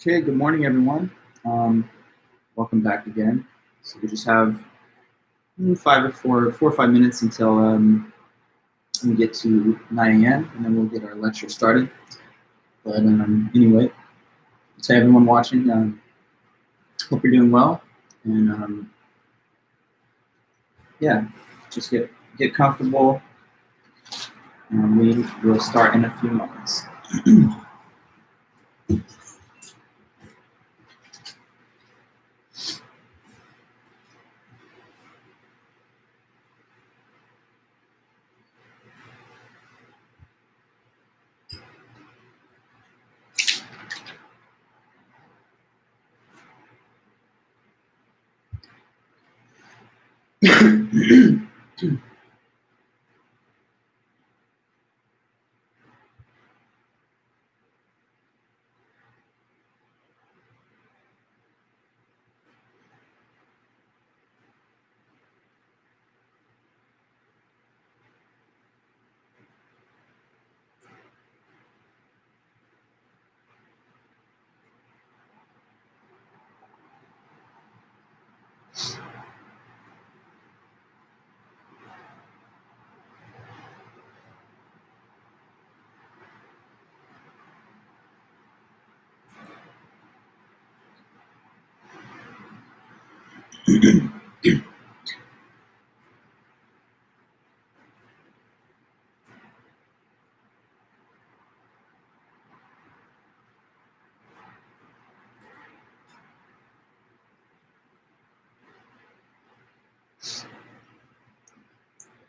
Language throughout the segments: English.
Okay, good morning, everyone. Welcome back again. So we just have 4 or 5 minutes until we get to 9 a.m. and then we'll get our lecture started. But anyway, to everyone watching, hope you're doing well, and yeah, just get comfortable. We will start in a few moments.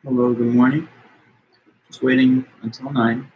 Hello, good morning. Just waiting until 9.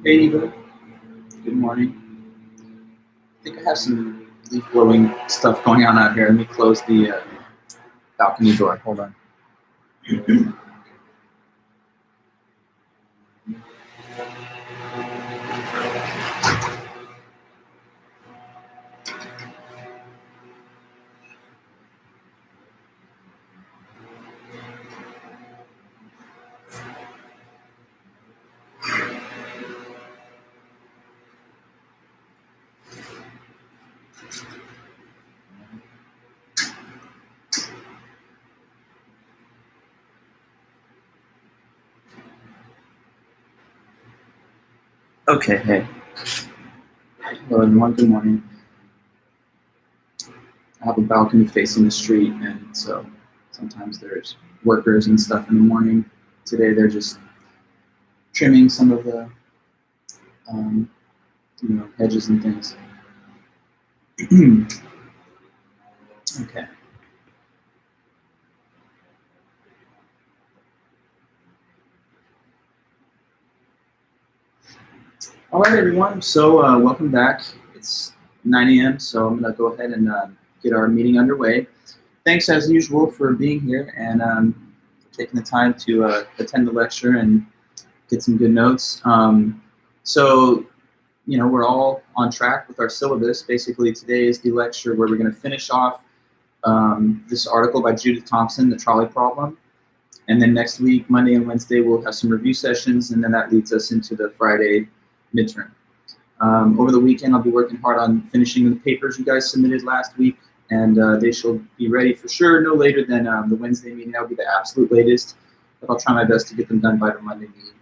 Hey, Eva. Good morning. I think I have some leaf blowing stuff going on out here. Let me close the balcony door. Hold on. Okay, hey. Hello, everyone. Good morning. I have a balcony facing the street, and so sometimes there's workers and stuff in the morning. Today they're just trimming some of the hedges and things. Okay. All right, everyone. So welcome back. It's 9 a.m., so I'm going to go ahead and get our meeting underway. Thanks, as usual, for being here and taking the time to attend the lecture and get some good notes. So, we're all on track with our syllabus. Basically, today is the lecture where we're going to finish off this article by Judith Thompson, The Trolley Problem. And then next week, Monday and Wednesday, we'll have some review sessions, and then that leads us into the Friday midterm. Over the weekend, I'll be working hard on finishing the papers you guys submitted last week, and they shall be ready for sure no later than the Wednesday meeting. That will be the absolute latest. but I'll try my best to get them done by the Monday meeting.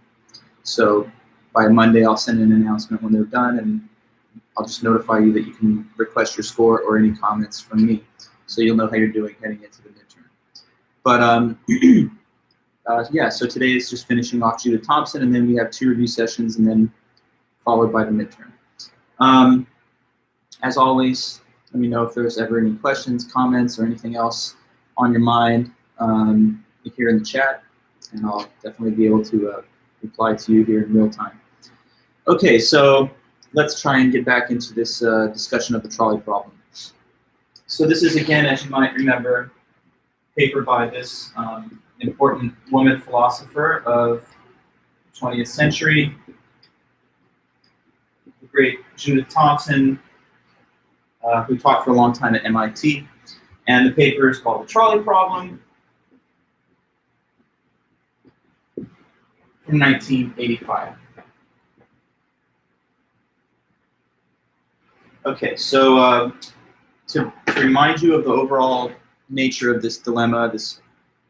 So by Monday, I'll send an announcement when they're done, and I'll just notify you that you can request your score or any comments from me, so you'll know how you're doing heading into the midterm. But yeah, so today is just finishing off Judith Thompson, and then we have 2 review sessions, and then followed by the midterm. As always, let me know if there's ever any questions, comments, or anything else on your mind here in the chat, and I'll definitely be able to reply to you here in real time. Okay, so let's try and get back into this discussion of the trolley problem. So this is, again, as you might remember, a paper by this important woman philosopher of the 20th century, the great Judith Thompson, who taught for a long time at MIT. And the paper is called The Trolley Problem from 1985. Okay, so to remind you of the overall nature of this dilemma, this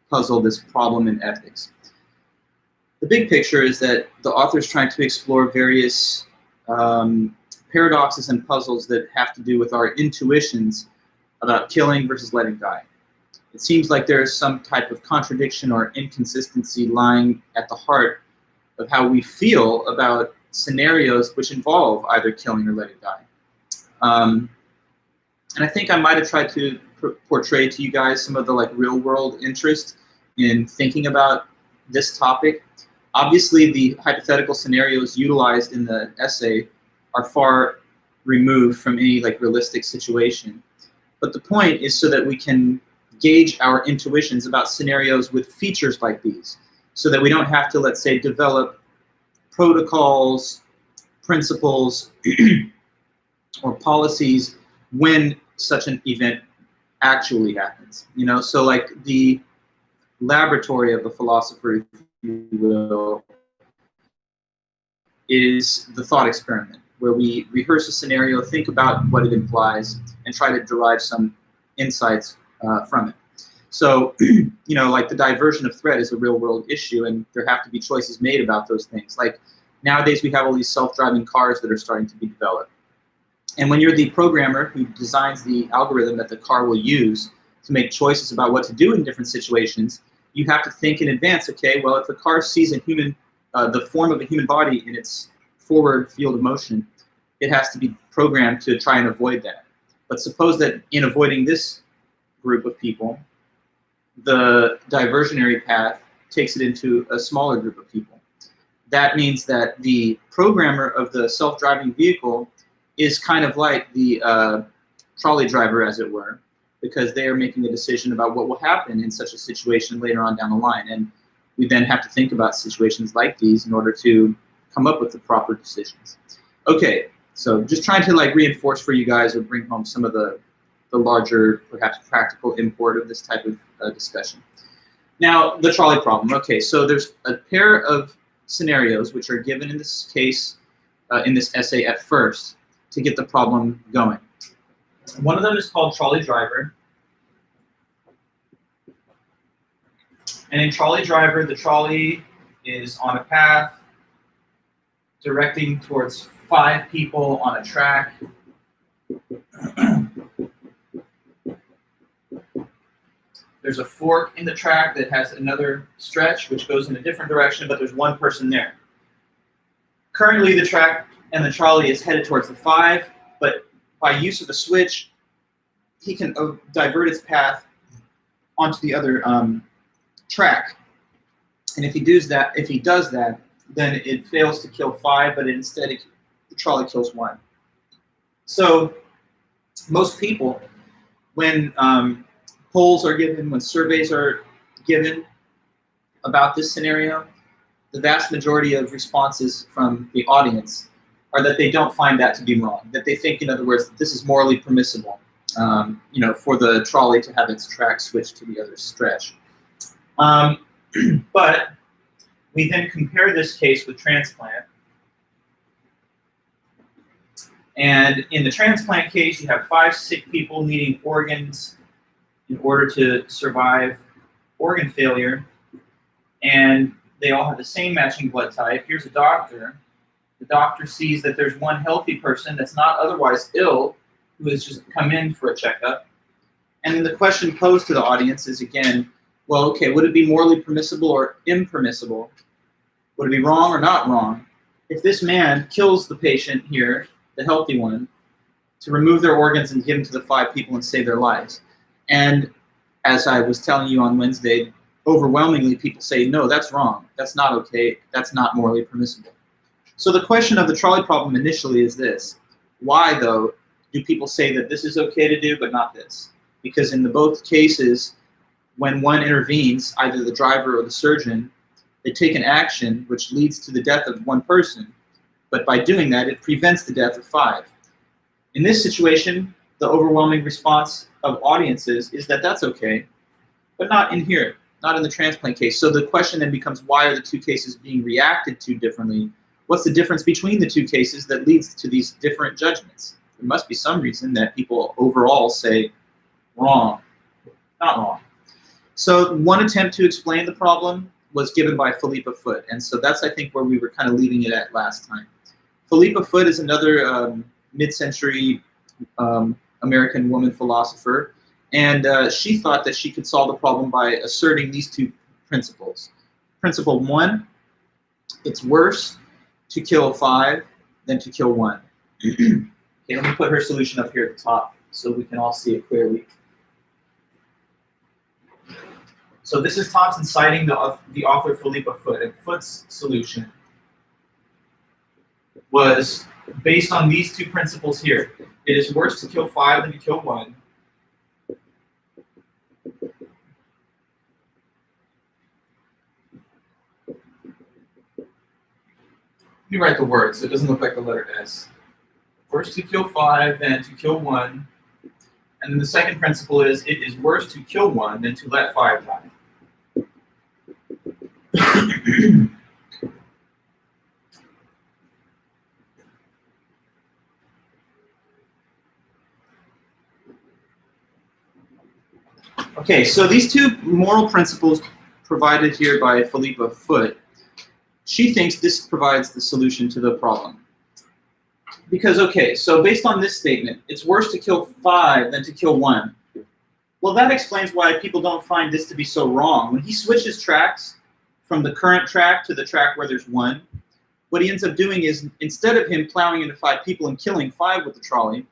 puzzle, this problem in ethics, the big picture is that the author is trying to explore various paradoxes and puzzles that have to do with our intuitions about killing versus letting die. It seems like there is some type of contradiction or inconsistency lying at the heart of how we feel about scenarios which involve either killing or letting die. And I think I might have tried to portray to you guys some of the real world interest in thinking about this topic. Obviously, the hypothetical scenarios utilized in the essay are far removed from any realistic situation. But the point is so that we can gauge our intuitions about scenarios with features like these, so that we don't have to, let's say, develop protocols, principles, or policies when such an event actually happens. So the laboratory of the philosopher, if you will, is the thought experiment, where we rehearse a scenario, think about what it implies, and try to derive some insights from it. So, the diversion of threat is a real world issue, and there have to be choices made about those things. Nowadays we have all these self-driving cars that are starting to be developed. And when you're the programmer who designs the algorithm that the car will use to make choices about what to do in different situations, you have to think in advance, okay, well, if the car sees the form of a human body in its forward field of motion, it has to be programmed to try and avoid that. But suppose that in avoiding this group of people, the diversionary path takes it into a smaller group of people. That means that the programmer of the self-driving vehicle is kind of like the trolley driver, as it were, because they are making a decision about what will happen in such a situation later on down the line. And we then have to think about situations like these in order to come up with the proper decisions. Okay, so just trying to reinforce for you guys or bring home some of the larger, perhaps practical import of this type of discussion. Now, the trolley problem. Okay, so there's a pair of scenarios which are given in this case, in this essay at first, to get the problem going. One of them is called trolley driver. And in trolley driver, the trolley is on a path directing towards 5 people on a track. There's a fork in the track that has another stretch which goes in a different direction, but there's one person there. Currently, the track and the trolley is headed towards the 5, but by use of a switch, he can divert its path onto the other track. And if he does that, then it fails to kill 5, but instead the trolley kills 1. So most people, when polls are given, when surveys are given about this scenario, the vast majority of responses from the audience are that they don't find that to be wrong, that they think, in other words, that this is morally permissible, for the trolley to have its track switched to the other stretch. But we then compare this case with transplant. And in the transplant case, you have 5 sick people needing organs in order to survive organ failure. and they all have the same matching blood type. Here's a doctor. The doctor sees that there's one healthy person that's not otherwise ill who has just come in for a checkup. And then the question posed to the audience is again, well, okay, would it be morally permissible or impermissible? Would it be wrong or not wrong if this man kills the patient here, the healthy one, to remove their organs and give them to the 5 people and save their lives? And as I was telling you on Wednesday, overwhelmingly people say, no, that's wrong. That's not okay. That's not morally permissible. So the question of the trolley problem initially is this. Why, though, do people say that this is okay to do but not this? Because in both cases, when one intervenes, either the driver or the surgeon, they take an action which leads to the death of one person, but by doing that, it prevents the death of 5. In this situation, the overwhelming response of audiences is that that's okay, but not in here, not in the transplant case. So the question then becomes, why are the 2 cases being reacted to differently? What's the difference between the 2 cases that leads to these different judgments? There must be some reason that people overall say, wrong, not wrong. So one attempt to explain the problem was given by Philippa Foot, and so that's, I think, where we were kind of leaving it at last time. Philippa Foot is another mid-century American woman philosopher, and she thought that she could solve the problem by asserting these 2 principles. Principle 1, it's worse to kill 5 than to kill 1. Okay, let me put her solution up here at the top so we can all see it clearly. So this is Thompson citing the author Philippa Foot, and Foot's solution was based on these 2 principles here. It is worse to kill 5 than to kill 1. Let me write the word so it doesn't look like the letter S. Worse to kill 5 than to kill 1. And then the second principle is it is worse to kill 1 than to let 5 die. Okay, so these 2 moral principles provided here by Philippa Foot, she thinks this provides the solution to the problem. Because, okay, so based on this statement, it's worse to kill 5 than to kill 1. Well, that explains why people don't find this to be so wrong. When he switches tracks from the current track to the track where there's 1, what he ends up doing is, instead of him plowing into 5 people and killing 5 with the trolley,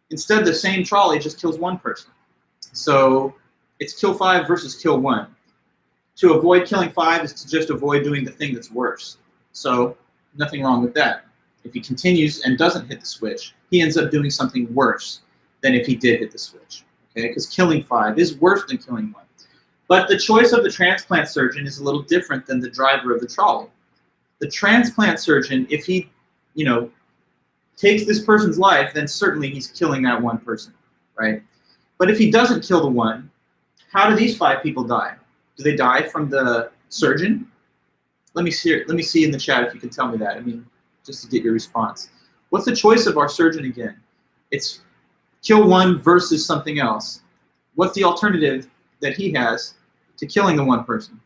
instead the same trolley just kills 1 person. So it's kill 5 versus kill 1. To avoid killing 5 is to just avoid doing the thing that's worse. So nothing wrong with that. If he continues and doesn't hit the switch, he ends up doing something worse than if he did hit the switch. Okay, because killing 5 is worse than killing 1. But the choice of the transplant surgeon is a little different than the driver of the trolley. The transplant surgeon, if he, takes this person's life, then certainly he's killing that 1 person, right? But if he doesn't kill the 1, how do these 5 people die? Do they die from the surgeon? Let me see in the chat if you can tell me that. I mean, just to get your response. What's the choice of our surgeon again? It's kill 1 versus something else. What's the alternative that he has to killing the 1 person?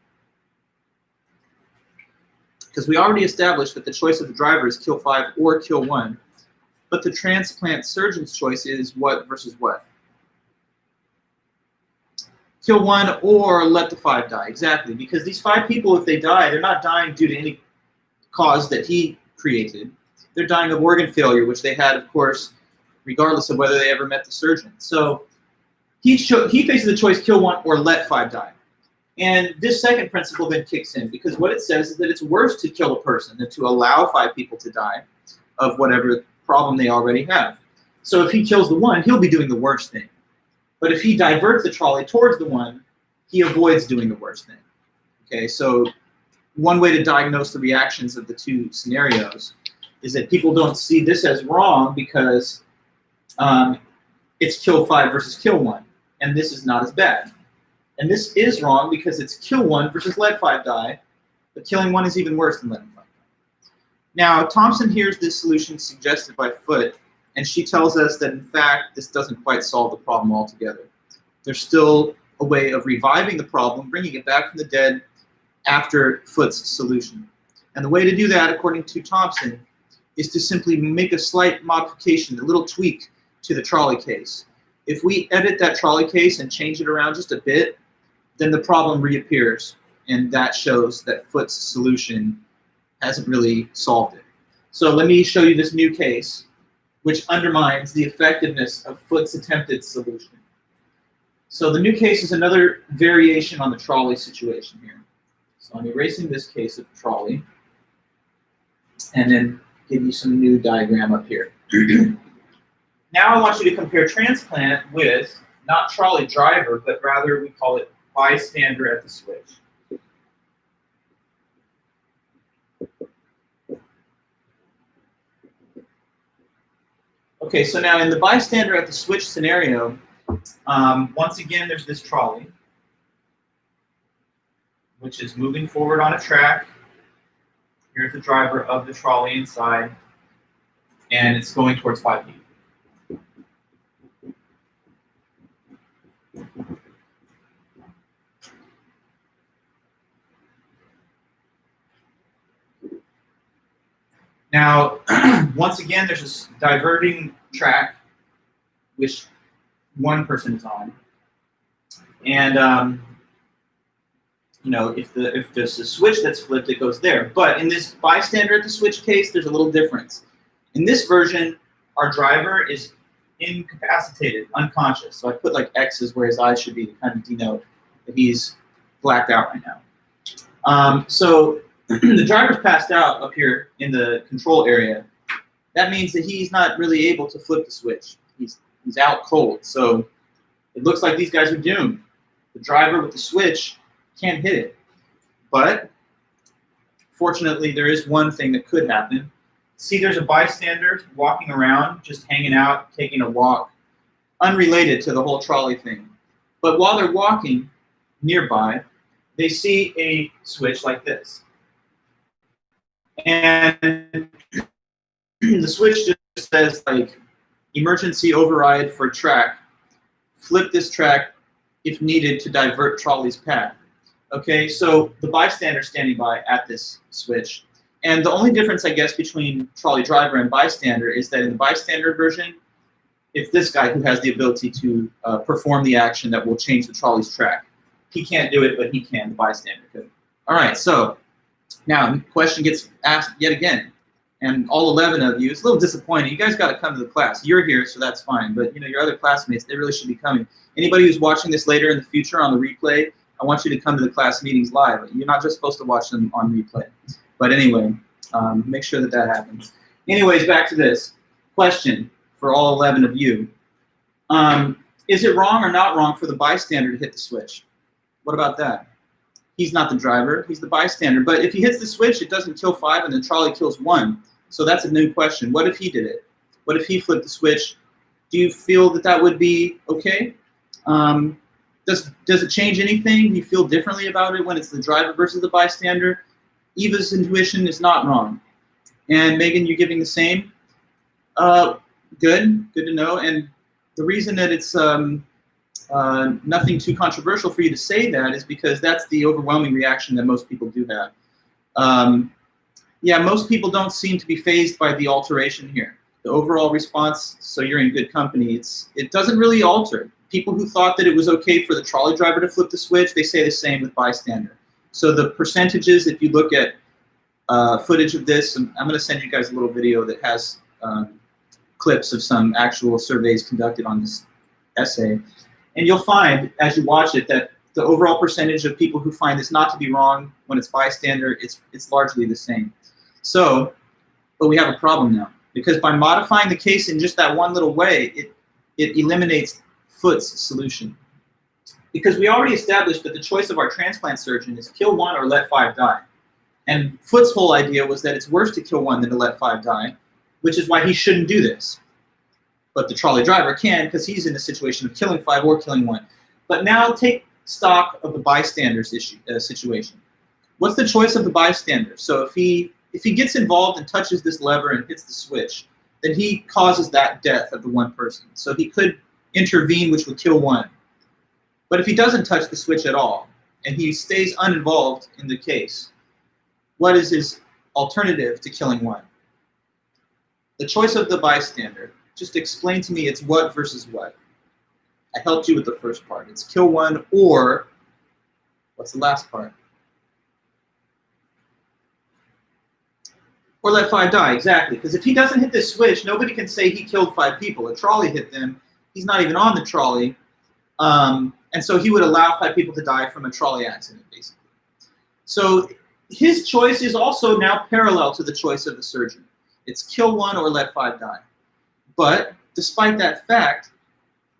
Because we already established that the choice of the driver is kill 5 or kill 1. But the transplant surgeon's choice is what versus what? Kill 1 or let the 5 die. Exactly. Because these 5 people, if they die, they're not dying due to any cause that he created. They're dying of organ failure, which they had, of course, regardless of whether they ever met the surgeon. So he faces the choice, kill 1 or let 5 die. And this second principle then kicks in, because what it says is that it's worse to kill a person than to allow 5 people to die of whatever problem they already have. So if he kills the 1, he'll be doing the worst thing. But if he diverts the trolley towards the 1, he avoids doing the worst thing. Okay, so one way to diagnose the reactions of the 2 scenarios is that people don't see this as wrong because it's kill 5 versus kill 1, and this is not as bad. And this is wrong because it's kill 1 versus let 5 die, but killing 1 is even worse than letting 5 die. Now, Thompson hears this solution suggested by Foot, and she tells us that, in fact, this doesn't quite solve the problem altogether. There's still a way of reviving the problem, bringing it back from the dead, after Foot's solution. And the way to do that, according to Thompson, is to simply make a slight modification, a little tweak to the trolley case. If we edit that trolley case and change it around just a bit, then the problem reappears, and that shows that Foot's solution hasn't really solved it. So let me show you this new case, which undermines the effectiveness of Foot's attempted solution. So the new case is another variation on the trolley situation here. So I'm erasing this case of trolley, and then give you some new diagram up here. Now I want you to compare transplant with not trolley driver, but rather we call it bystander at the switch. Okay, so now in the bystander at the switch scenario, once again there's this trolley, which is moving forward on a track. Here's the driver of the trolley inside, and it's going towards 5 feet. Now, once again, there's this diverting track, which one person is on, and you know, if there's a switch that's flipped, it goes there. But in this bystander at the switch case, there's a little difference. In this version, our driver is incapacitated, unconscious. So I put like X's where his eyes should be to kind of denote that he's blacked out right now. So the driver's passed out up here in the control area. That means that he's not really able to flip the switch. He's out cold. So it looks like these guys are doomed. The driver with the switch can't hit it. But fortunately, there is one thing that could happen. See, there's a bystander walking around, just hanging out, taking a walk, unrelated to the whole trolley thing. But while they're walking nearby, they see a switch like this. And the switch just says, like, emergency override for track. Flip this track if needed to divert trolley's path. Okay, so the bystander standing by at this switch. And the only difference, I guess, between trolley driver and bystander is that in the bystander version, it's this guy who has the ability to perform the action that will change the trolley's track. He can't do it, but he can, the bystander could. All right, so now the question gets asked yet again. And all 11 of you, it's a little disappointing. You guys got to come to the class. You're here, so that's fine. But you know, your other classmates, they really should be coming. Anybody who's watching this later in the future on the replay, I want you to come to the class meetings live. You're not just supposed to watch them on replay. But anyway, make sure that that happens. Anyways, back to this question for all 11 of you. Is it wrong or not wrong for the bystander to hit the switch? What about that? He's not the driver, he's the bystander. But if he hits the switch, it doesn't kill 5 and the trolley kills 1. So that's a new question. What if he did it? What if he flipped the switch? Do you feel that that would be okay? Does it change anything? Do you feel differently about it when it's the driver versus the bystander? Eva's intuition is not wrong. And Megan, you're giving the same? Good to know. And the reason that it's nothing too controversial for you to say that is because that's the overwhelming reaction that most people do have. Yeah, most people don't seem to be fazed by the alteration here. The overall response, so you're in good company, it doesn't really alter. People who thought that it was okay for the trolley driver to flip the switch, they say the same with bystander. So the percentages, if you look at footage of this, and I'm going to send you guys a little video that has clips of some actual surveys conducted on this essay. And you'll find, as you watch it, that the overall percentage of people who find this not to be wrong when it's bystander, it's largely the same. So, but we have a problem now. Because by modifying the case in just that one little way, it eliminates Foot's solution. Because we already established that the choice of our transplant surgeon is kill 1 or let 5 die. And Foot's whole idea was that it's worse to kill 1 than to let 5 die, which is why he shouldn't do this. But the trolley driver can, because he's in a situation of killing 5 or killing 1. But now take stock of the bystander's situation. What's the choice of the bystander? So if he gets involved and touches this lever and hits the switch, then he causes that death of the one person. So he could intervene, which would kill 1. But if he doesn't touch the switch at all, and he stays uninvolved in the case, what is his alternative to killing one? The choice of the bystander. Just explain to me it's what versus what. I helped you with the first part. It's kill one, or what's the last part? Or let 5 die, exactly. Because if he doesn't hit this switch, nobody can say he killed 5 people. A trolley hit them. He's not even on the trolley. And so he would allow 5 people to die from a trolley accident, basically. So his choice is also now parallel to the choice of the surgeon. It's kill one or let 5 die. But despite that fact,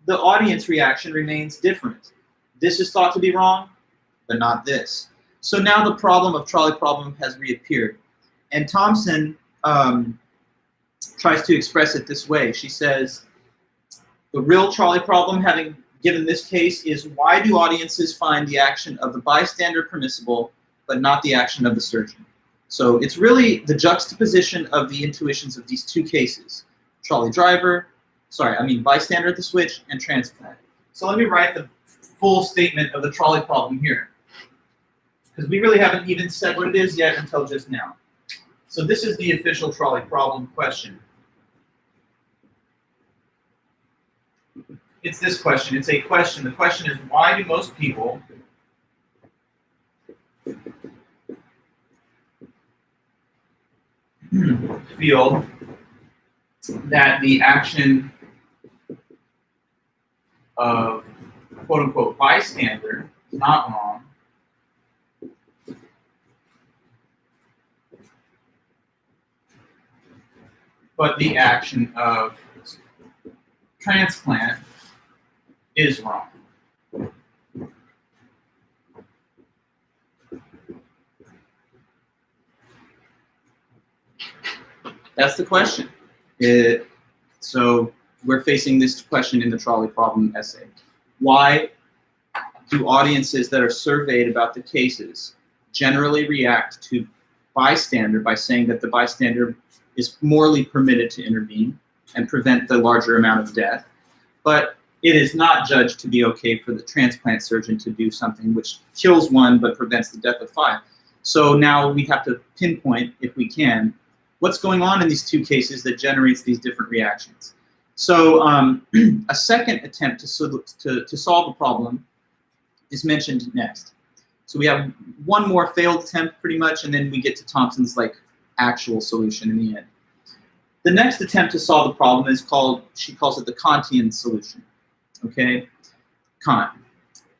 the audience reaction remains different. This is thought to be wrong, but not this. So now the problem of trolley problem has reappeared. And Thompson tries to express it this way. She says, the real trolley problem, having given this case, is why do audiences find the action of the bystander permissible, but not the action of the surgeon? So it's really the juxtaposition of the intuitions of these two cases. Bystander at the switch and transplant. So let me write the full statement of the trolley problem here, because we really haven't even said what it is yet until just now. So this is the official trolley problem question. It's this question. It's a question. The question is, why do most people feel that the action of quote-unquote bystander is not wrong, but the action of transplant is wrong? That's the question. So we're facing this question in the trolley problem essay. Why do audiences that are surveyed about the cases generally react to bystander by saying that the bystander is morally permitted to intervene and prevent the larger amount of death, but it is not judged to be okay for the transplant surgeon to do something which kills one but prevents the death of 5? So now we have to pinpoint, if we can, what's going on in these two cases that generates these different reactions. So a second attempt to solve the problem is mentioned next. So we have one more failed attempt pretty much, and then we get to Thompson's actual solution in the end. The next attempt to solve the problem is she calls it the Kantian solution. Okay, Kant.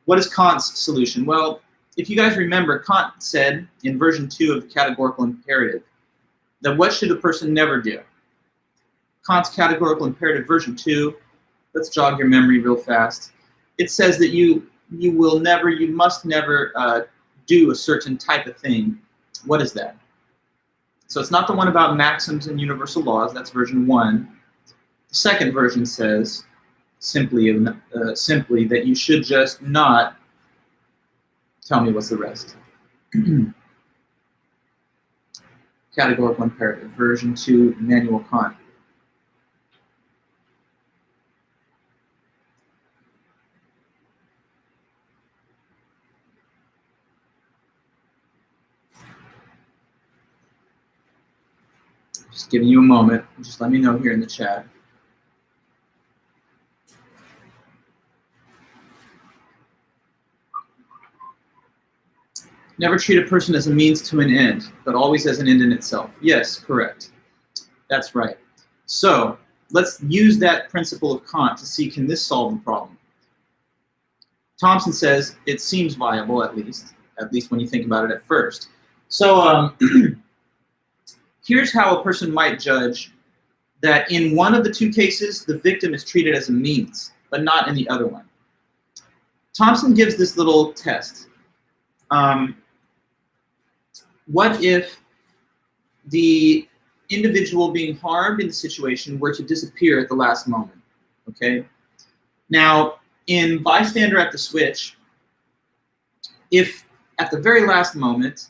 What is Kant's solution? Well, if you guys remember, Kant said in version 2 of the categorical imperative that what should a person never do? Kant's categorical imperative version 2, let's jog your memory real fast. It says that you must never do a certain type of thing. What is that? So it's not the one about maxims and universal laws, that's version 1. The second version says simply that you should just not, tell me what's the rest. Categorical imperative, version 2, Immanuel Kant. Just giving you a moment. Just let me know here in the chat. Never treat a person as a means to an end, but always as an end in itself. Yes, correct. That's right. So let's use that principle of Kant to see, can this solve the problem? Thompson says it seems viable, at least when you think about it at first. So here's how a person might judge that in one of the two cases, the victim is treated as a means, but not in the other one. Thompson gives this little test. What if the individual being harmed in the situation were to disappear at the last moment? Okay. Now, in bystander at the switch, if at the very last moment,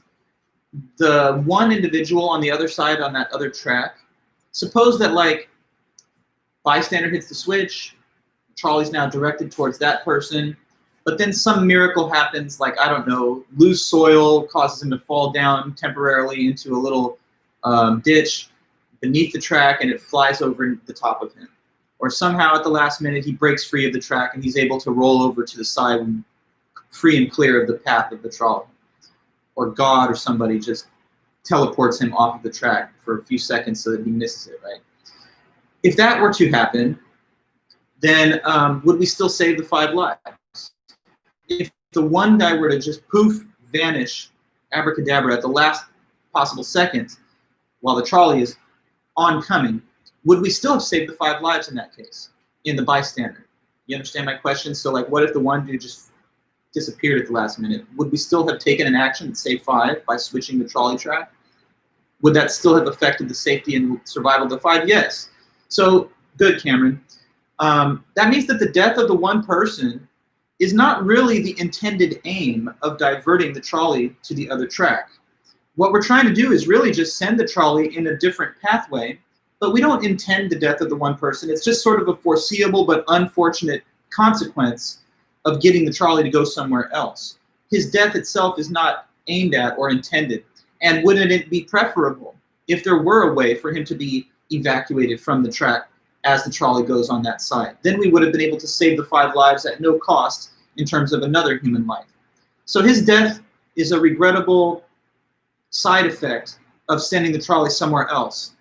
the one individual on the other side on that other track, suppose that bystander hits the switch, trolley's now directed towards that person, but then some miracle happens, like, I don't know, loose soil causes him to fall down temporarily into a little ditch beneath the track, and it flies over the top of him. Or somehow at the last minute he breaks free of the track and he's able to roll over to the side and free and clear of the path of the trolley. Or God or somebody just teleports him off of the track for a few seconds so that he misses it, right? If that were to happen, then would we still save the 5 lives? If the one guy were to just poof, vanish, abracadabra at the last possible second while the trolley is oncoming, would we still have saved the 5 lives in that case, in the bystander? You understand my question? So, like, what if the one dude just disappeared at the last minute? Would we still have taken an action and saved 5 by switching the trolley track? Would that still have affected the safety and survival of the 5? Yes. So, good, Cameron. That means that the death of the one person is not really the intended aim of diverting the trolley to the other track. What we're trying to do is really just send the trolley in a different pathway, but we don't intend the death of the one person. It's just sort of a foreseeable but unfortunate consequence of getting the trolley to go somewhere else. His death itself is not aimed at or intended. And wouldn't it be preferable if there were a way for him to be evacuated from the track as the trolley goes on that side? Then we would have been able to save the 5 lives at no cost in terms of another human life. So his death is a regrettable side effect of sending the trolley somewhere else.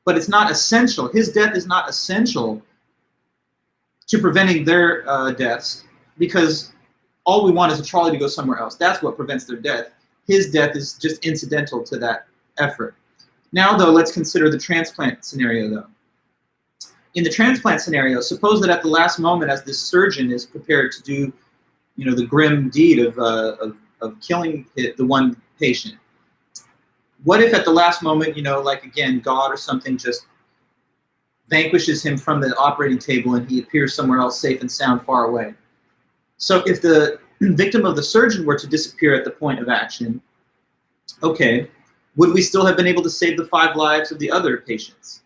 But it's not essential. His death is not essential to preventing their deaths, because all we want is a trolley to go somewhere else. That's what prevents their death. His death is just incidental to that effort. Now, though, let's consider the transplant scenario, though. In the transplant scenario, suppose that at the last moment, as this surgeon is prepared to do, the grim deed of killing the one patient, what if at the last moment, like, again, God or something just vanquishes him from the operating table and he appears somewhere else safe and sound far away? So if the victim of the surgeon were to disappear at the point of action, okay, would we still have been able to save the 5 lives of the other patients?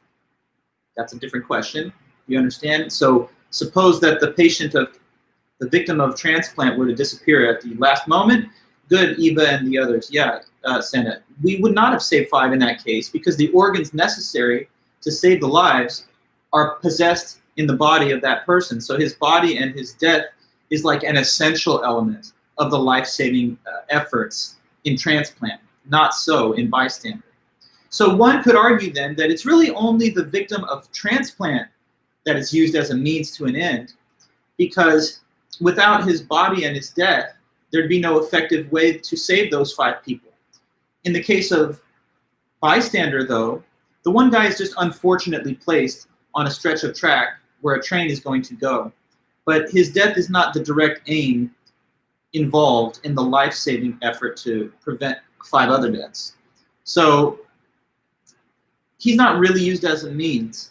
That's a different question. You understand? So suppose that the victim of transplant were to disappear at the last moment. Good, Eva and the others. Yeah, Senna. We would not have saved 5 in that case, because the organs necessary to save the lives are possessed in the body of that person. So his body and his death is like an essential element of the life-saving efforts in transplant, not so in bystander. So one could argue then that it's really only the victim of transplant that is used as a means to an end, because without his body and his death, there'd be no effective way to save those 5 people. In the case of bystander, though, the one guy is just unfortunately placed on a stretch of track where a train is going to go. But his death is not the direct aim involved in the life-saving effort to prevent 5 other deaths. So he's not really used as a means.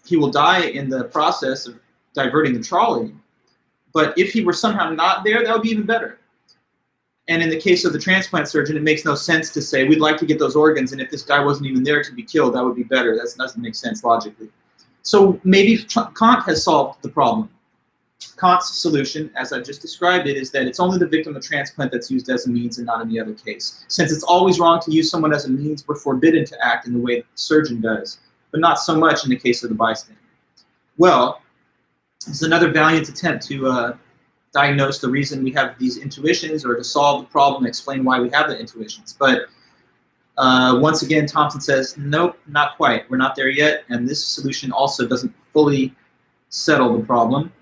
He will die in the process of diverting the trolley. But if he were somehow not there, that would be even better. And in the case of the transplant surgeon, it makes no sense to say, we'd like to get those organs, and if this guy wasn't even there to be killed, that would be better. That doesn't make sense logically. So maybe Kant has solved the problem. Kant's solution, as I've just described it, is that it's only the victim of transplant that's used as a means and not in the other case. Since it's always wrong to use someone as a means, we're forbidden to act in the way that the surgeon does, but not so much in the case of the bystander. Well, it's another valiant attempt to diagnose the reason we have these intuitions, or to solve the problem, explain why we have the intuitions. But once again, Thompson says, nope, not quite. We're not there yet, and this solution also doesn't fully settle the problem.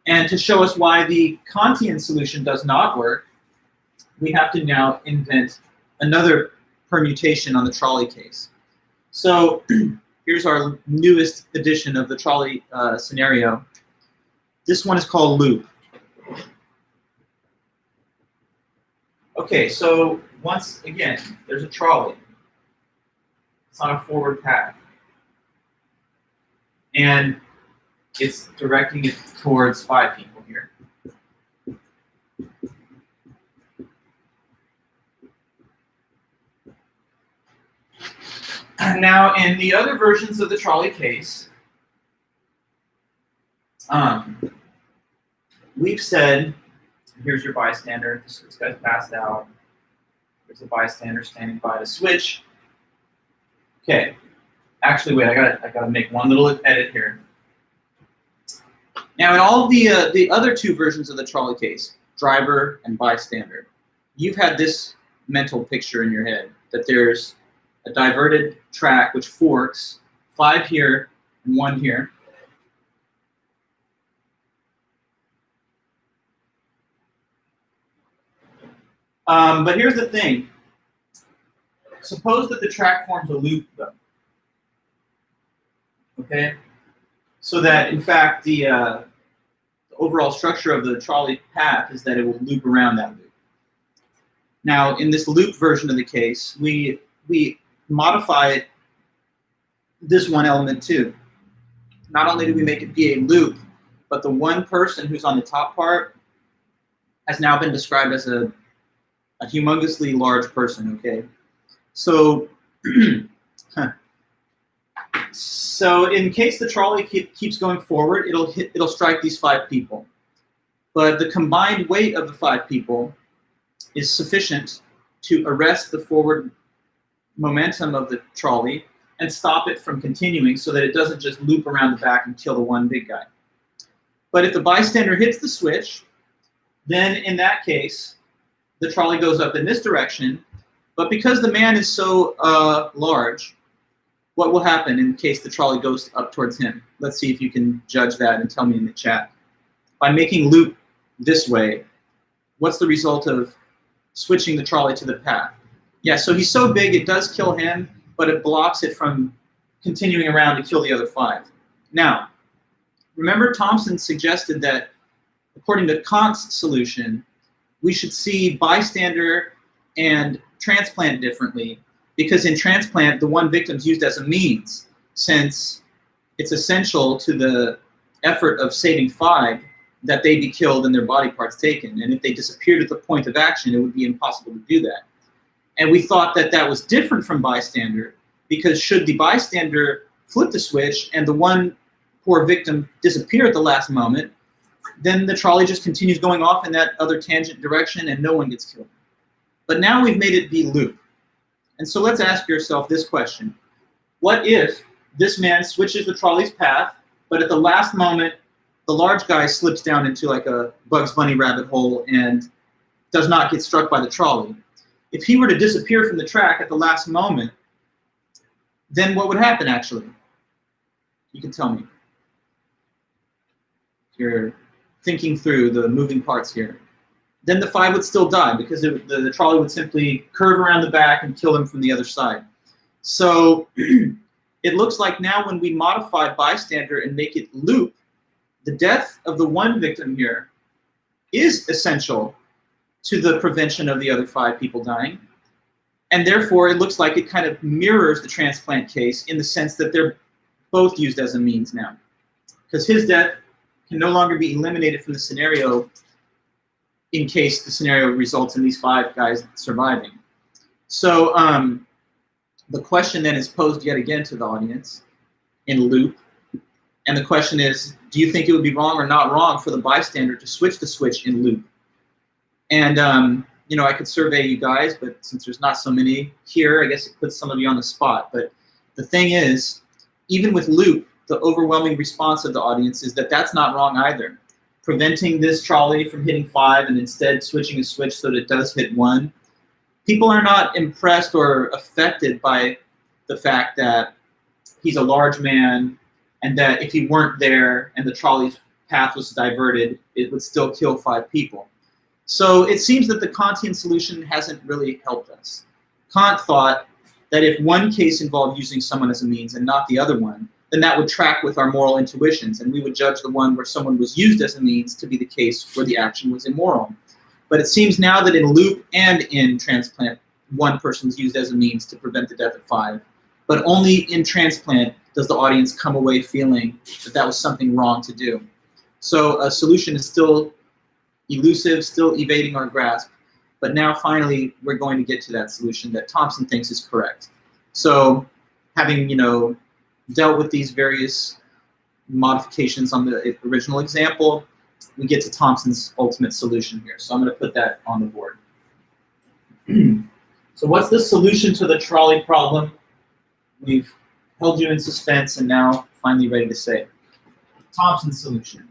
And to show us why the Kantian solution does not work, we have to now invent another permutation on the trolley case. So here's our newest edition of the trolley scenario. This one is called loop. Okay, so once again, there's a trolley. It's on a forward path. And it's directing it towards 5 people here. Now, in the other versions of the trolley case, we've said, here's your bystander. This guy's passed out. There's a bystander standing by the switch. Okay. Actually, wait. I gotta make one little edit here. Now, in all of the other two versions of the trolley case, driver and bystander, you've had this mental picture in your head that there's a diverted track which forks, 5 here and 1 here. But here's the thing. Suppose that the track forms a loop, though. Okay? So that, in fact, the overall structure of the trolley path is that it will loop around that loop. Now, in this loop version of the case, we modify this one element too. Not only do we make it be a loop, but the one person who's on the top part has now been described as a humongously large person, okay? So, so in case the trolley keeps going forward, it'll strike these 5 people. But the combined weight of the 5 people is sufficient to arrest the forward momentum of the trolley and stop it from continuing so that it doesn't just loop around the back and kill the one big guy. But if the bystander hits the switch, then in that case, the trolley goes up in this direction. But because the man is so large, what will happen in case the trolley goes up towards him? Let's see if you can judge that and tell me in the chat. By making loop this way, what's the result of switching the trolley to the path? Yeah, so he's so big it does kill him, but it blocks it from continuing around to kill the other 5. Now, remember Thomson suggested that according to Kant's solution, we should see bystander and transplant differently, because in transplant, the one victim is used as a means, since it's essential to the effort of saving 5 that they be killed and their body parts taken. And if they disappeared at the point of action, it would be impossible to do that. And we thought that that was different from bystander, because should the bystander flip the switch and the one poor victim disappear at the last moment, then the trolley just continues going off in that other tangent direction and no one gets killed. But now we've made it be loop. And so let's ask yourself this question. What if this man switches the trolley's path, but at the last moment, the large guy slips down into like a Bugs Bunny rabbit hole and does not get struck by the trolley? If he were to disappear from the track at the last moment, then what would happen actually? You can tell me. You're thinking through the moving parts here. Then the 5 would still die, because the trolley would simply curve around the back and kill him from the other side. So it looks like now when we modify bystander and make it loop, the death of the one victim here is essential to the prevention of the other 5 people dying. And therefore, it looks like it kind of mirrors the transplant case in the sense that they're both used as a means now. Because his death can no longer be eliminated from the scenario in case the scenario results in these 5 guys surviving. So the question then is posed yet again to the audience in loop. And the question is, do you think it would be wrong or not wrong for the bystander to switch the switch in loop? And you know, I could survey you guys, but since there's not so many here, I guess it puts some of you on the spot. But the thing is, even with loop, the overwhelming response of the audience is that that's not wrong either. Preventing this trolley from hitting 5 and instead switching a switch so that it does hit 1. People are not impressed or affected by the fact that he's a large man and that if he weren't there and the trolley's path was diverted, it would still kill 5 people. So it seems that the Kantian solution hasn't really helped us. Kant thought that if one case involved using someone as a means and not the other one, then that would track with our moral intuitions, and we would judge the one where someone was used as a means to be the case where the action was immoral. But it seems now that in loop and in transplant, one person's used as a means to prevent the death of 5. But only in transplant does the audience come away feeling that that was something wrong to do. So a solution is still elusive, still evading our grasp. But now finally, we're going to get to that solution that Thomson thinks is correct. So having, you know, dealt with these various modifications on the original example, we get to Thompson's ultimate solution here. So I'm going to put that on the board. So what's the solution to the trolley problem? We've held you in suspense and now finally ready to say it. Thompson's solution.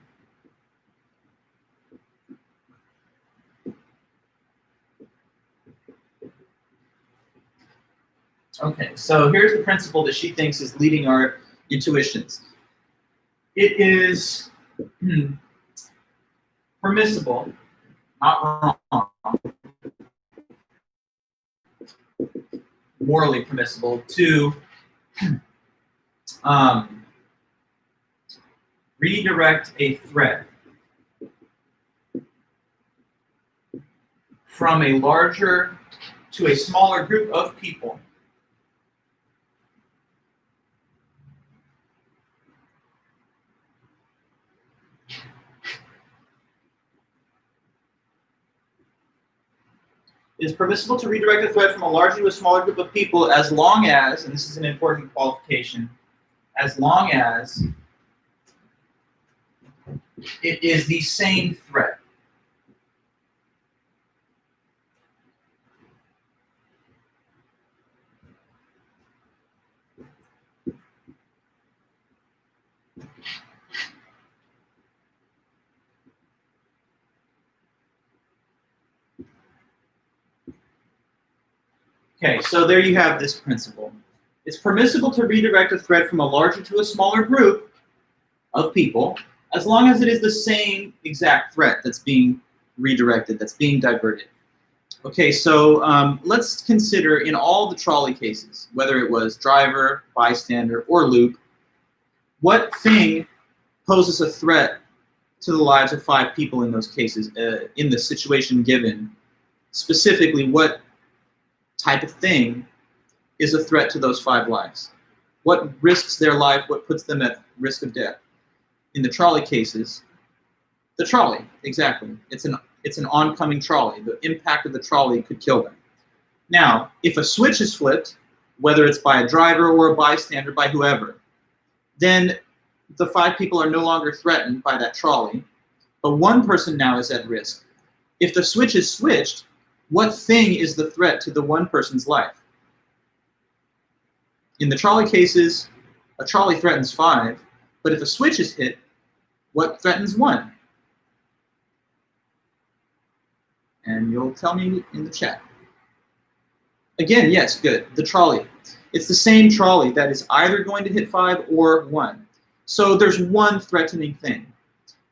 Okay, so here's the principle that she thinks is leading our intuitions. It is permissible, not wrong, morally permissible to redirect a threat from a larger to a smaller group of people It is permissible to redirect a threat from a larger to a smaller group of people as long as, and this is an important qualification, as long as it is the same threat. Okay, so there you have this principle. It's permissible to redirect a threat from a larger to a smaller group of people as long as it is the same exact threat that's being redirected, that's being diverted. Okay, so let's consider in all the trolley cases, whether it was driver, bystander, or loop, what thing poses a threat to the lives of 5 people in those cases, in the situation given. Specifically, what type of thing is a threat to those 5 lives? What risks their life? What puts them at risk of death? In the trolley cases, the trolley, exactly. It's an oncoming trolley. The impact of the trolley could kill them. Now, if a switch is flipped, whether it's by a driver or a bystander, by whoever, then the 5 people are no longer threatened by that trolley, but one person now is at risk. If the switch is switched, what thing is the threat to the one person's life? In the trolley cases, a trolley threatens 5, but if a switch is hit, what threatens 1? And you'll tell me in the chat. Again, yes, good, the trolley. It's the same trolley that is either going to hit 5 or 1. So there's one threatening thing.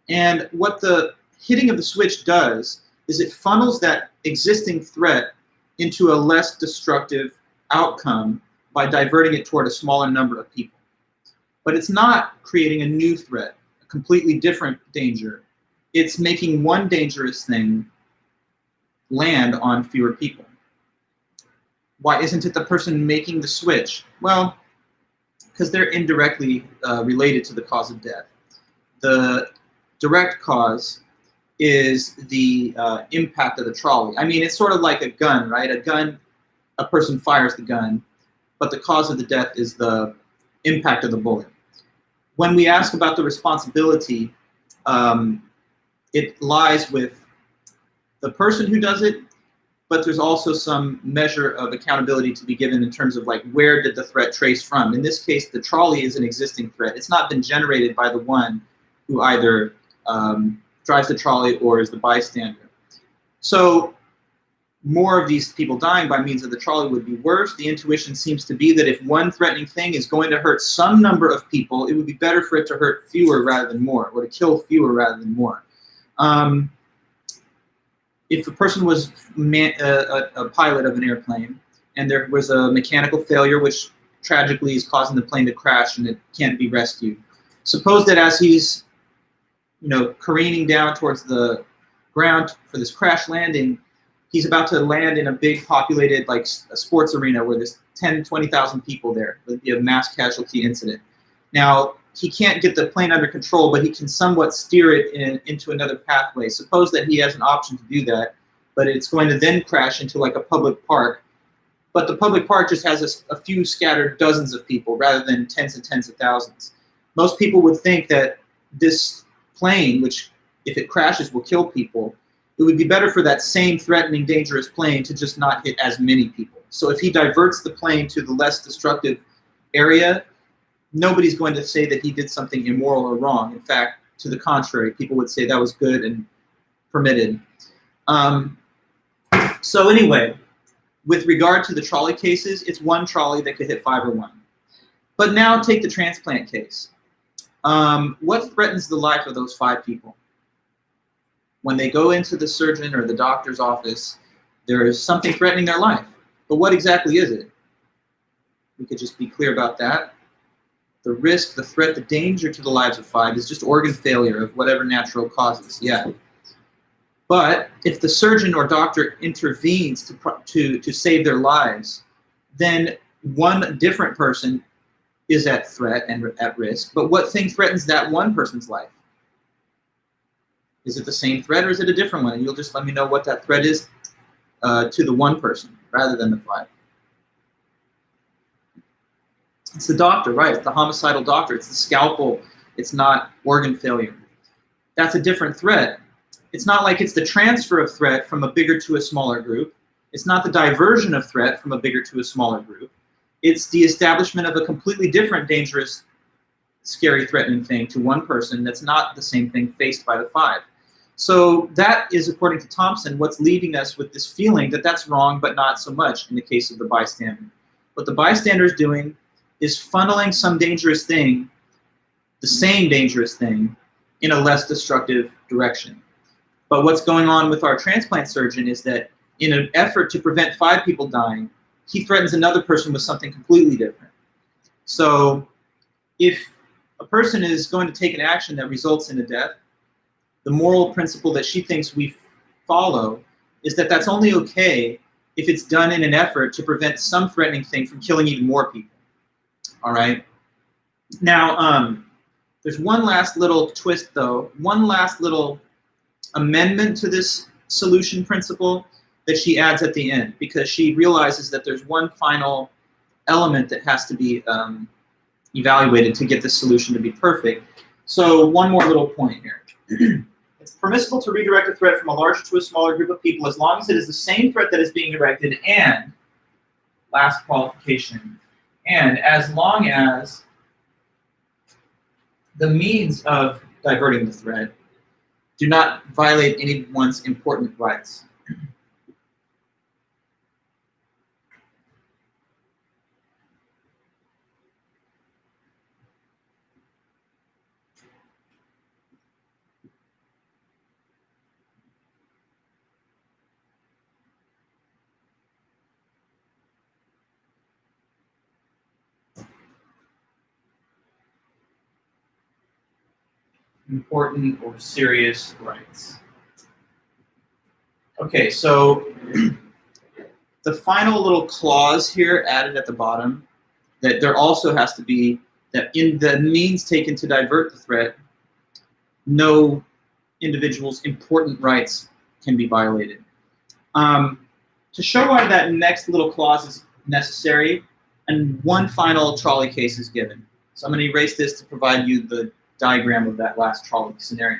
And what the hitting of the switch does is it funnels that existing threat into a less destructive outcome by diverting it toward a smaller number of people. But it's not creating a new threat, a completely different danger. It's making one dangerous thing land on fewer people. Why isn't it the person making the switch? Well, because they're indirectly related to the cause of death. The direct cause is the impact of the trolley. I mean, it's sort of like a gun, right? A gun, a person fires the gun, but the cause of the death is the impact of the bullet. When we ask about the responsibility, it lies with the person who does it, but there's also some measure of accountability to be given in terms of like, where did the threat trace from? In this case, the trolley is an existing threat. It's not been generated by the one who either drives the trolley or is the bystander. So more of these people dying by means of the trolley would be worse. The intuition seems to be that if one threatening thing is going to hurt some number of people, it would be better for it to hurt fewer rather than more, or to kill fewer rather than more. If a person was a pilot of an airplane and there was a mechanical failure which tragically is causing the plane to crash and it can't be rescued, suppose that as he's careening down towards the ground for this crash landing, he's about to land in a big populated like a sports arena where there's 10, 20,000 people there. It would be a mass casualty incident. Now, he can't get the plane under control, but he can somewhat steer it into another pathway. Suppose that he has an option to do that, but it's going to then crash into like a public park. But the public park just has a few scattered dozens of people rather than tens and tens of thousands. Most people would think that this plane, which if it crashes, will kill people, it would be better for that same threatening, dangerous plane to just not hit as many people. So if he diverts the plane to the less destructive area, nobody's going to say that he did something immoral or wrong. In fact, to the contrary, people would say that was good and permitted. So anyway, with regard to the trolley cases, it's one trolley that could hit 5 or 1. But now take the transplant case. What threatens the life of those 5 people? When they go into the surgeon or the doctor's office, there is something threatening their life. But what exactly is it? We could just be clear about that. The risk, the threat, the danger to the lives of 5 is just organ failure of whatever natural causes. Yeah. But if the surgeon or doctor intervenes to save their lives, then one different person is at threat and at risk. But what thing threatens that one person's life? Is it the same threat or is it a different one? And you'll just let me know what that threat is to the one person rather than the 5. It's the doctor, right? It's the homicidal doctor. It's the scalpel. It's not organ failure. That's a different threat. It's not like it's the transfer of threat from a bigger to a smaller group. It's not the diversion of threat from a bigger to a smaller group. It's the establishment of a completely different, dangerous, scary, threatening thing to one person that's not the same thing faced by the 5. So that is, according to Thompson, what's leaving us with this feeling that that's wrong, but not so much in the case of the bystander. What the bystander is doing is funneling some dangerous thing, the same dangerous thing, in a less destructive direction. But what's going on with our transplant surgeon is that in an effort to prevent 5 people dying, he threatens another person with something completely different. So if a person is going to take an action that results in a death, the moral principle that she thinks we follow is that that's only okay if it's done in an effort to prevent some threatening thing from killing even more people. All right? Now, there's one last little twist, though, one last little amendment to this solution principle that she adds at the end, because she realizes that there's one final element that has to be evaluated to get this solution to be perfect. So one more little point here. It's permissible to redirect a threat from a larger to a smaller group of people as long as it is the same threat that is being directed and, last qualification, and as long as the means of diverting the threat do not violate anyone's important rights. Important or serious rights. Okay, so the final little clause here added at the bottom, that there also has to be that in the means taken to divert the threat, no individual's important rights can be violated. To show why that next little clause is necessary, and one final trolley case is given. So I'm going to erase this to provide you the diagram of that last trolley scenario.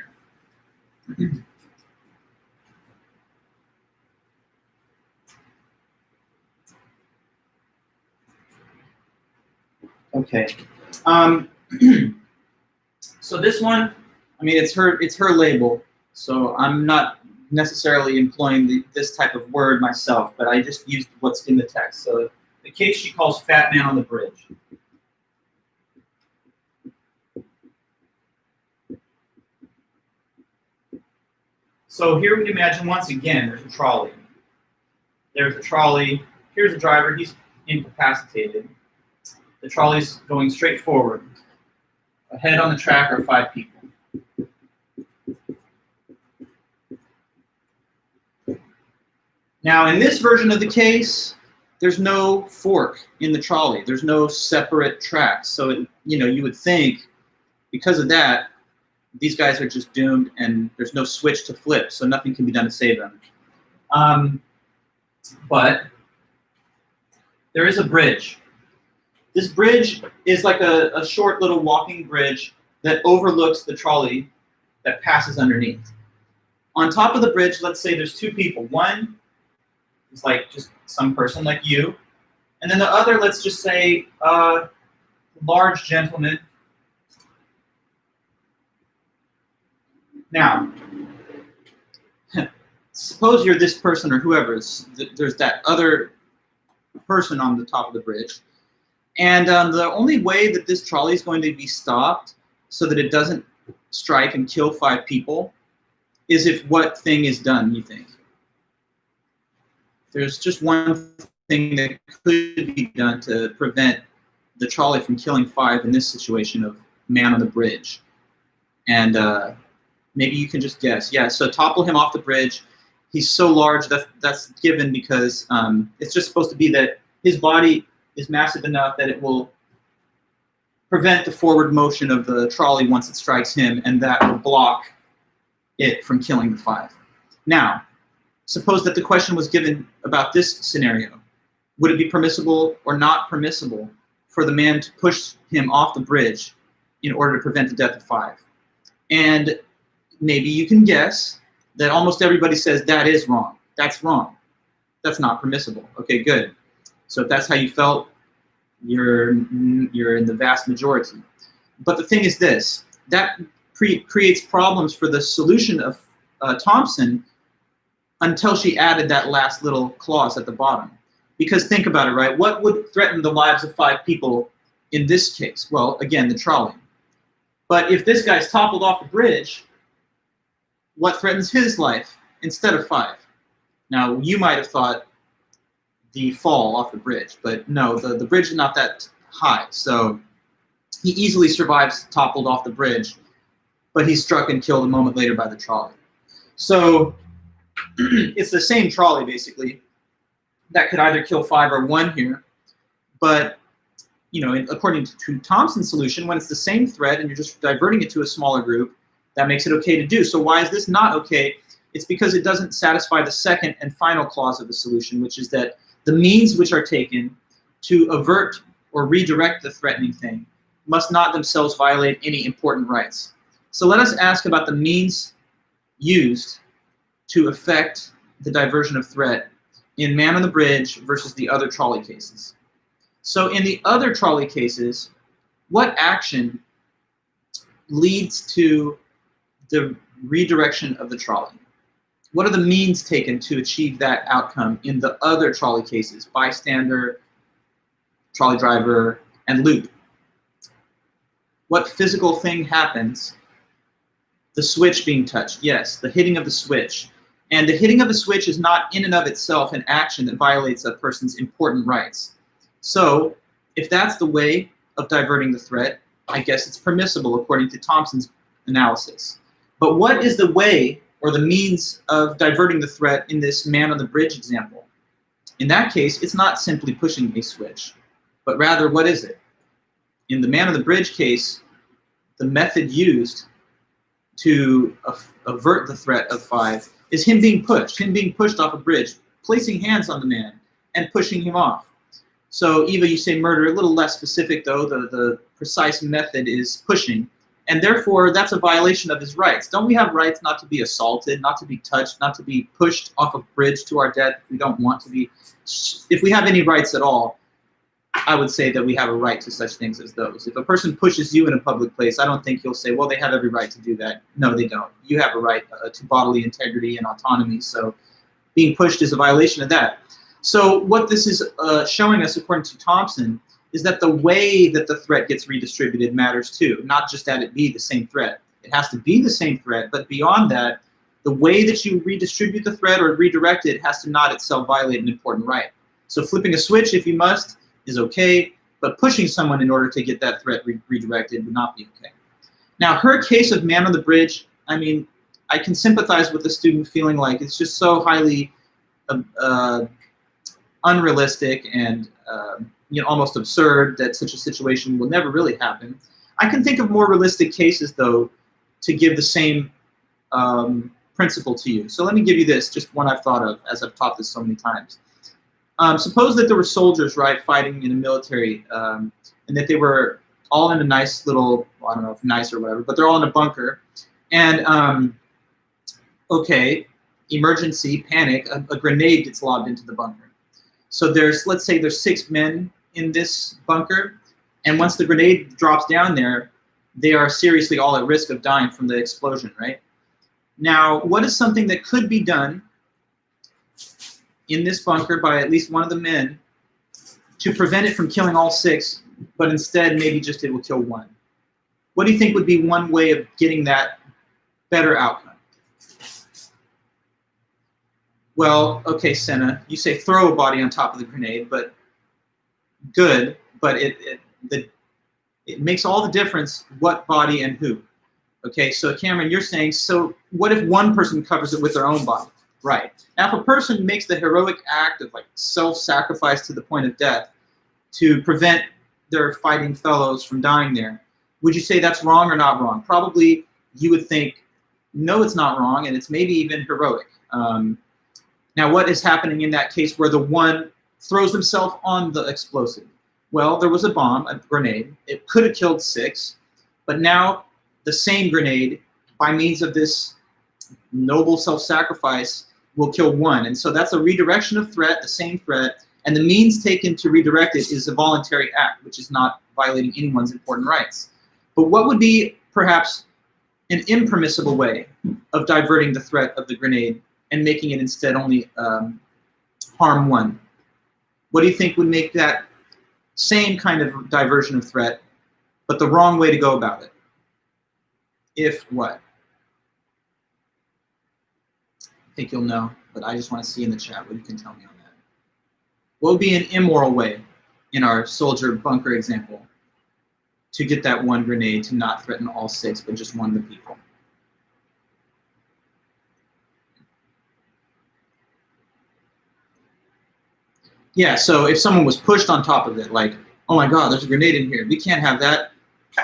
Okay. So this one, I mean, it's her label, so I'm not necessarily employing this type of word myself, but I just used what's in the text. So the case she calls Fat Man on the Bridge. So here we imagine once again there's a trolley. There's a trolley. Here's a driver. He's incapacitated. The trolley's going straight forward. Ahead on the track are 5 people. Now, in this version of the case, there's no fork in the trolley. There's no separate tracks. So, you would think, because of that, these guys are just doomed, and there's no switch to flip, so nothing can be done to save them. But there is a bridge. This bridge is like a short little walking bridge that overlooks the trolley that passes underneath. On top of the bridge, let's say there's two people. One is like just some person like you, and then the other, let's just say, large gentleman. Now, suppose you're this person or whoever. There's that other person on the top of the bridge, and the only way that this trolley is going to be stopped so that it doesn't strike and kill 5 people is if what thing is done, you think? There's just one thing that could be done to prevent the trolley from killing 5 in this situation of man on the bridge. And maybe you can just guess. Yeah, so topple him off the bridge. He's so large that's given because it's just supposed to be that his body is massive enough that it will prevent the forward motion of the trolley once it strikes him, and that will block it from killing the 5. Now, suppose that the question was given about this scenario. Would it be permissible or not permissible for the man to push him off the bridge in order to prevent the death of 5? And maybe you can guess that almost everybody says that is wrong. That's wrong. That's not permissible. Okay, good. So if that's how you felt, you're in the vast majority. But the thing is this, that creates problems for the solution of Thompson until she added that last little clause at the bottom. Because think about it, right? What would threaten the lives of 5 people in this case? Well, again, the trolley. But if this guy's toppled off the bridge, what threatens his life instead of 5? Now, you might have thought the fall off the bridge, but no, the bridge is not that high. So he easily survives toppled off the bridge, but he's struck and killed a moment later by the trolley. So it's the same trolley, basically, that could either kill 5 or 1 here. But, you know, according to Thompson's solution, when it's the same threat and you're just diverting it to a smaller group, that makes it okay to do. So why is this not okay? It's because it doesn't satisfy the second and final clause of the solution, which is that the means which are taken to avert or redirect the threatening thing must not themselves violate any important rights. So let us ask about the means used to effect the diversion of threat in Man on the Bridge versus the other trolley cases. So in the other trolley cases, what action leads to the redirection of the trolley? What are the means taken to achieve that outcome in the other trolley cases? Bystander, trolley driver, and loop. What physical thing happens? The switch being touched. Yes, the hitting of the switch. And the hitting of the switch is not in and of itself an action that violates a person's important rights. So if that's the way of diverting the threat, I guess it's permissible according to Thompson's analysis. But what is the way or the means of diverting the threat in this Man on the Bridge example? In that case, it's not simply pushing a switch, but rather, what is it? In the Man on the Bridge case, the method used to avert the threat of 5 is him being pushed off a bridge, placing hands on the man and pushing him off. So Eva, you say murder, a little less specific though, the precise method is pushing. And therefore, that's a violation of his rights. Don't we have rights not to be assaulted, not to be touched, not to be pushed off a bridge to our death if we don't want to be? If we have any rights at all, I would say that we have a right to such things as those. If a person pushes you in a public place, I don't think you'll say, well, they have every right to do that. No, they don't. You have a right to bodily integrity and autonomy, so being pushed is a violation of that. So what this is showing us, according to Thompson, is that the way that the threat gets redistributed matters too, not just that it be the same threat. It has to be the same threat, but beyond that, the way that you redistribute the threat or redirect it has to not itself violate an important right. So flipping a switch, if you must, is okay, but pushing someone in order to get that threat redirected would not be okay. Now, her case of Man on the Bridge, I mean, I can sympathize with the student feeling like it's just so highly unrealistic and almost absurd that such a situation will never really happen. I can think of more realistic cases, though, to give the same principle to you. So let me give you this, just one I've thought of as I've taught this so many times. Suppose that there were soldiers, right, fighting in the military, and that they were all in a nice little, well, I don't know if nice or whatever, but they're all in a bunker, And okay, emergency, panic, a grenade gets lobbed into the bunker. So let's say there's 6 men in this bunker, and once the grenade drops down there, they are seriously all at risk of dying from the explosion, right? Now, what is something that could be done in this bunker by at least one of the men to prevent it from killing all 6, but instead maybe just it will kill 1? What do you think would be one way of getting that better outcome? Well, okay, Senna, you say throw a body on top of the grenade, but good, but it makes all the difference what body and who. Okay, so Cameron, you're saying, so what if one person covers it with their own body? Right. Now, if a person makes the heroic act of like self-sacrifice to the point of death to prevent their fighting fellows from dying there, would you say that's wrong or not wrong? Probably you would think, no, it's not wrong, and it's maybe even heroic. Now, what is happening in that case where the one throws himself on the explosive? Well, there was a bomb, a grenade. It could have killed 6, but now the same grenade, by means of this noble self-sacrifice, will kill 1. And so that's a redirection of threat, the same threat, and the means taken to redirect it is a voluntary act, which is not violating anyone's important rights. But what would be perhaps an impermissible way of diverting the threat of the grenade and making it instead only harm 1? What do you think would make that same kind of diversion of threat, but the wrong way to go about it? If what? I think you'll know, but I just want to see in the chat what you can tell me on that. What would be an immoral way in our soldier bunker example to get that 1 grenade to not threaten all 6, but just 1 of the people? Yeah, so if someone was pushed on top of it, like, oh my God, there's a grenade in here, we can't have that.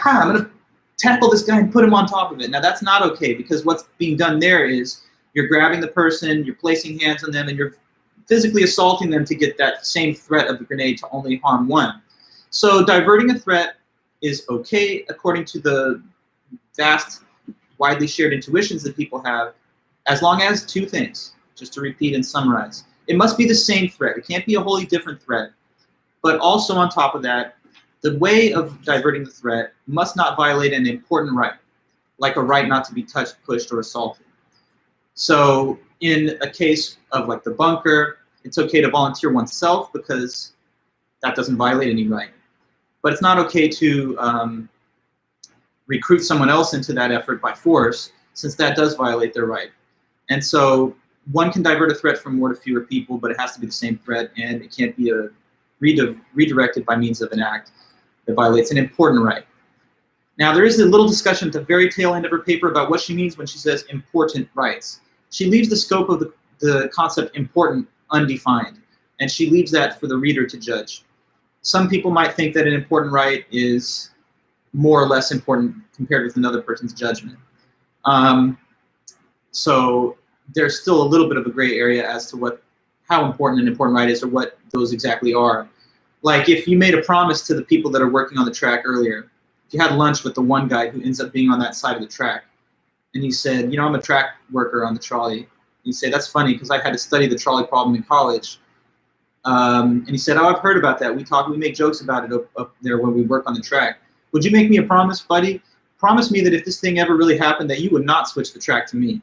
I'm gonna tackle this guy and put him on top of it. Now that's not okay, because what's being done there is you're grabbing the person, you're placing hands on them, and you're physically assaulting them to get that same threat of the grenade to only harm 1. So diverting a threat is okay according to the vast, widely shared intuitions that people have, as long as 2 things, just to repeat and summarize. It must be the same threat. It can't be a wholly different threat. But also on top of that, the way of diverting the threat must not violate an important right, like a right not to be touched, pushed, or assaulted. So in a case of like the bunker, it's okay to volunteer oneself because that doesn't violate any right. But it's not okay to recruit someone else into that effort by force, since that does violate their right. And so one can divert a threat from more to fewer people, but it has to be the same threat, and it can't be redirected by means of an act that violates an important right. Now, there is a little discussion at the very tail end of her paper about what she means when she says important rights. She leaves the scope of the concept important undefined, and she leaves that for the reader to judge. Some people might think that an important right is more or less important compared with another person's judgment. So there's still a little bit of a gray area as to how important an important right is, or what those exactly are. Like if you made a promise to the people that are working on the track earlier, if you had lunch with the one guy who ends up being on that side of the track, and he said, I'm a track worker on the trolley. You say, that's funny because I had to study the trolley problem in college. And he said, I've heard about that. We make jokes about it up there when we work on the track. Would you make me a promise, buddy? Promise me that if this thing ever really happened, that you would not switch the track to me.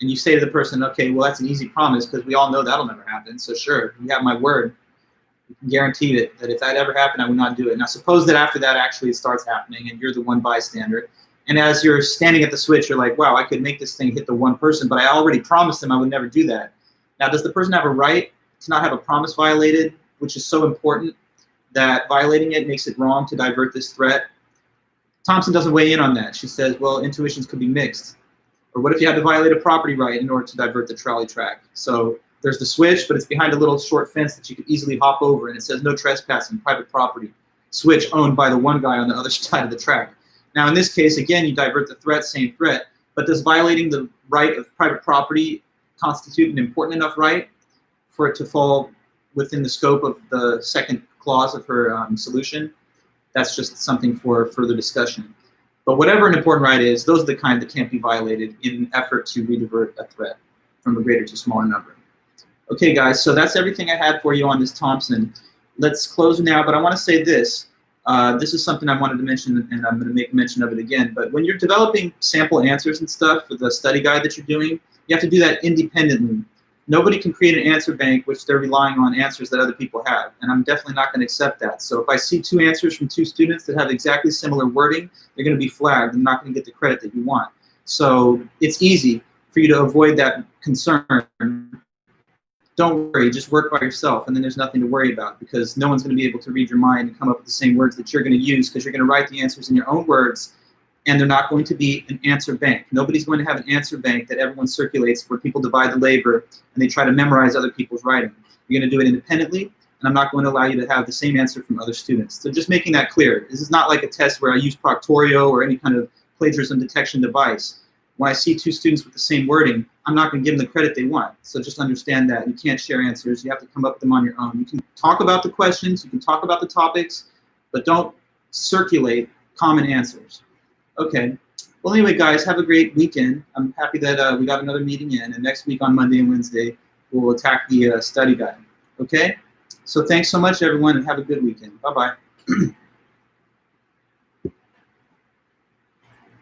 And you say to the person, okay, well, that's an easy promise because we all know that'll never happen. So sure, you have my word. You can guarantee it that if that ever happened, I would not do it. Now suppose that after that actually it starts happening and you're the one bystander. And as you're standing at the switch, you're like, wow, I could make this thing hit the one person, but I already promised them I would never do that. Now, does the person have a right to not have a promise violated, which is so important that violating it makes it wrong to divert this threat? Thompson doesn't weigh in on that. She says, well, intuitions could be mixed. Or what if you had to violate a property right in order to divert the trolley track? So there's the switch, but it's behind a little short fence that you could easily hop over, and it says no trespassing, private property. Switch owned by the one guy on the other side of the track. Now in this case, again, you divert the threat, same threat, but does violating the right of private property constitute an important enough right for it to fall within the scope of the second clause of her solution? That's just something for further discussion. But whatever an important right is, those are the kind that can't be violated in an effort to redivert a threat from a greater to smaller number. Okay, guys, so that's everything I had for you on this Thompson. Let's close now, but I want to say this. This is something I wanted to mention, and I'm going to make mention of it again. But when you're developing sample answers and stuff for the study guide that you're doing, you have to do that independently. Nobody can create an answer bank which they're relying on answers that other people have, and I'm definitely not going to accept that. So if I see 2 answers from 2 students that have exactly similar wording, they're going to be flagged. I'm not going to get the credit that you want. So it's easy for you to avoid that concern. Don't worry, just work by yourself, and then there's nothing to worry about, because no one's going to be able to read your mind and come up with the same words that you're going to use, because you're going to write the answers in your own words, and they're not going to be an answer bank. Nobody's going to have an answer bank that everyone circulates where people divide the labor and they try to memorize other people's writing. You're going to do it independently, and I'm not going to allow you to have the same answer from other students. So just making that clear. This is not like a test where I use Proctorio or any kind of plagiarism detection device. When I see 2 students with the same wording, I'm not going to give them the credit they want. So just understand that. You can't share answers. You have to come up with them on your own. You can talk about the questions, you can talk about the topics, but don't circulate common answers. Okay. Well, anyway, guys, have a great weekend. I'm happy that we got another meeting in, and next week on Monday and Wednesday, we'll attack the study guide. Okay? So thanks so much, everyone, and have a good weekend. Bye-bye.